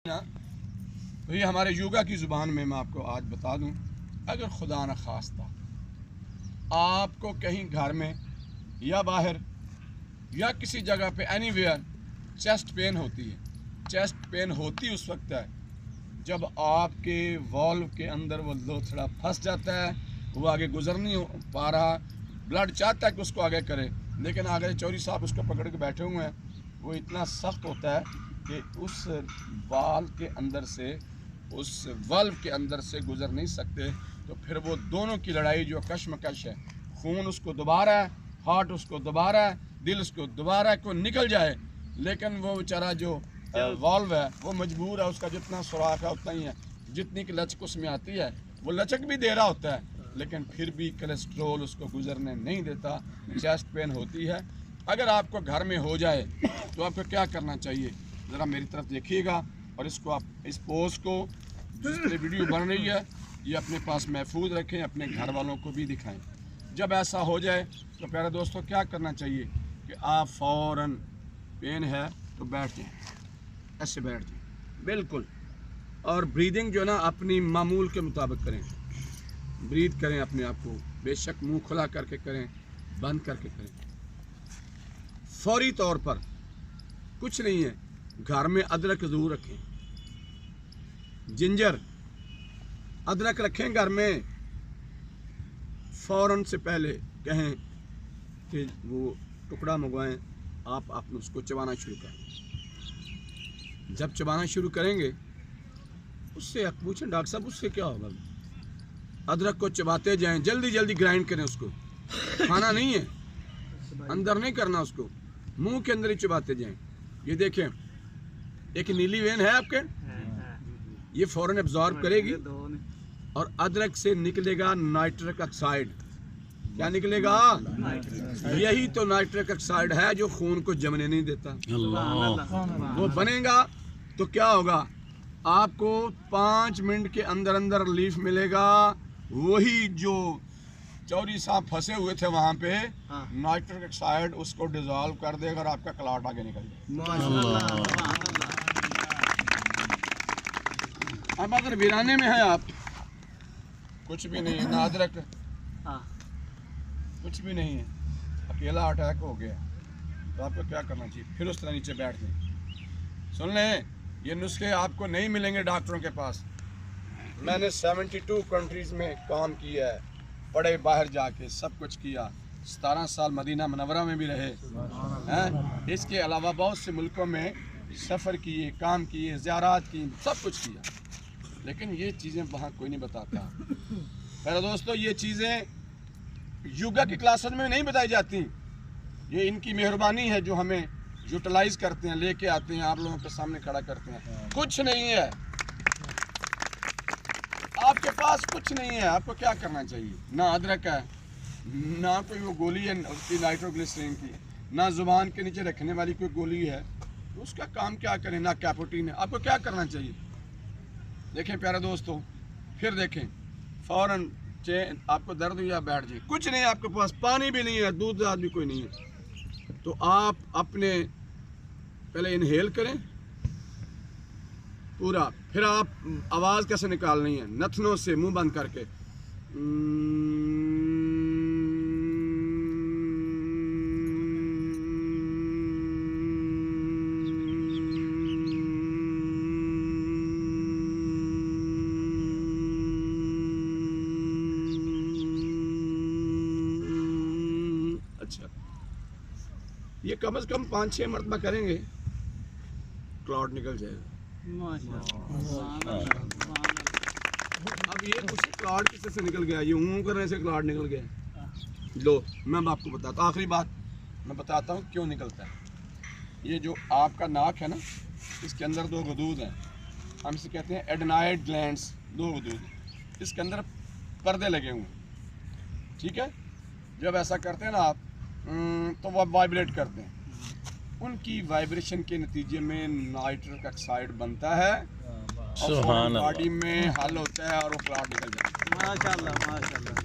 तो ये हमारे योगा की ज़ुबान में मैं आपको आज बता दूं, अगर खुदा न खास्ता आपको कहीं घर में या बाहर या किसी जगह पे एनीवेयर चेस्ट पेन होती है, चेस्ट पेन होती उस वक्त है जब आपके वॉल्व के अंदर वो लोथड़ा फंस जाता है, वो आगे गुजर नहीं पा रहा, ब्लड चाहता है कि उसको आगे करे, लेकिन आगे चौधरी साहब उसको पकड़ के बैठे हुए हैं, वो इतना सख्त होता है कि उस वाल्व के अंदर से, उस वाल्व के अंदर से गुजर नहीं सकते। तो फिर वो दोनों की लड़ाई जो कशमकश है, खून उसको दबा रहा है, हार्ट उसको दबा रहा है, दिल उसको दबा रहा है को निकल जाए, लेकिन वो बेचारा जो वाल्व है वो मजबूर है, उसका जितना सुराख है उतना ही है, जितनी की लचक उसमें आती है वो लचक भी दे रहा होता है, लेकिन फिर भी कोलेस्ट्रोल उसको गुजरने नहीं देता, चेस्ट पेन होती है। अगर आपको घर में हो जाए तो आपको क्या करना चाहिए, ज़रा मेरी तरफ देखिएगा और इसको आप इस पोज को, जिस तरह वीडियो बन रही है, ये अपने पास महफूज रखें, अपने घर वालों को भी दिखाएं। जब ऐसा हो जाए तो प्यारे दोस्तों क्या करना चाहिए कि आप फ़ौरन, पेन है तो बैठ जाएं, ऐसे बैठ जाएं बिल्कुल, और ब्रीदिंग जो है ना अपनी मामूल के मुताबिक करें, ब्रीद करें अपने आप को, बेशक मुंह खुला करके करें, बंद करके करें। फौरी तौर पर कुछ नहीं है, घर में अदरक ज़रूर रखें, जिंजर अदरक रखें घर में। फ़ौरन से पहले कहें कि वो टुकड़ा मंगवाएं, आप उसको चबाना शुरू करें। जब चबाना शुरू करेंगे उससे आप पूछें डॉक्टर साहब उससे क्या होगा, अदरक को चबाते जाएं, जल्दी जल्दी ग्राइंड करें उसको, खाना नहीं है, अंदर नहीं करना उसको, मुंह के अंदर ही चबाते जाएं। ये देखें एक नीली वेन है आपके, ये फौरन एब्जॉर्ब करेगी और अदरक से निकलेगा नाइट्रिक ऑक्साइड। क्या निकलेगा? यही तो नाइट्रिक ऑक्साइड है जो खून को जमने नहीं देता। वो बनेगा तो क्या होगा, आपको 5 मिनट के अंदर अंदर रिलीफ मिलेगा। वही जो चौधरी साहब फंसे हुए थे वहां पे, नाइट्रिक ऑक्साइड उसको डिजोल्व कर देगा और आपका क्लॉट आगे निकल जाएगा। अब अगर वीराने में है आप, कुछ भी नहीं है, ना अदरक कुछ भी नहीं है, अकेला अटैक हो गया, तो आपको क्या करना चाहिए, फिर उस तरह नीचे बैठ जाए। सुन लें, ये नुस्खे आपको नहीं मिलेंगे डॉक्टरों के पास। मैंने 72 कंट्रीज़ में काम किया है, पढ़े बाहर जाके, सब कुछ किया, 17 साल मदीना मुनव्वरा में भी रहे हैं, इसके अलावा बहुत से मुल्कों में सफ़र किए, काम किए, ज़ियारात की, सब कुछ किया, लेकिन ये चीज़ें वहाँ कोई नहीं बताता। मेरे दोस्तों, ये चीज़ें योगा की क्लासेस में नहीं बताई जाती, ये इनकी मेहरबानी है जो हमें यूटिलाइज करते हैं, लेके आते हैं, आप लोगों के सामने खड़ा करते हैं। कुछ नहीं है आपके पास, कुछ नहीं है। आपको क्या करना चाहिए, ना अदरक है, ना कोई वो गोली है उसकी नाइट्रोग्लिसरीन की, ना जुबान के नीचे रखने वाली कोई गोली है, तो उसका काम क्या करें, ना कैपोटीन है। आपको क्या करना चाहिए, देखें प्यारे दोस्तों, फिर देखें, फ़ौरन आपको दर्द हुआ बैठ जाए, कुछ नहीं, आपके पास पानी भी नहीं है, दूध भी कोई नहीं है, तो आप अपने पहले इनहेल करें पूरा, फिर आप आवाज़ कैसे निकालनी है, नथनों से मुंह बंद करके, ये कम से कम 5-6 मरतबा करेंगे, क्लॉट निकल जाएगा। अब ये कुछ क्लॉट किस से निकल गया, ये ऊँ करने से क्लॉट निकल गया। लो मैं आपको बताता हूँ, आखिरी बात मैं बताता हूँ क्यों निकलता है। ये जो आपका नाक है ना, इसके अंदर 2 गदूद हैं, हम इसे कहते हैं एडेनॉइड ग्लैंड्स, 2 गदूद, इसके अंदर पर्दे लगे हुए हैं, ठीक है। जब ऐसा करते हैं ना आप, तो वो वाइब्रेट करते हैं, उनकी वाइब्रेशन के नतीजे में नाइट्रिक ऑक्साइड बनता है और बॉडी में हल होता है और वो क्लॉट निकल जाता है। माशाल्लाह माशाल्लाह।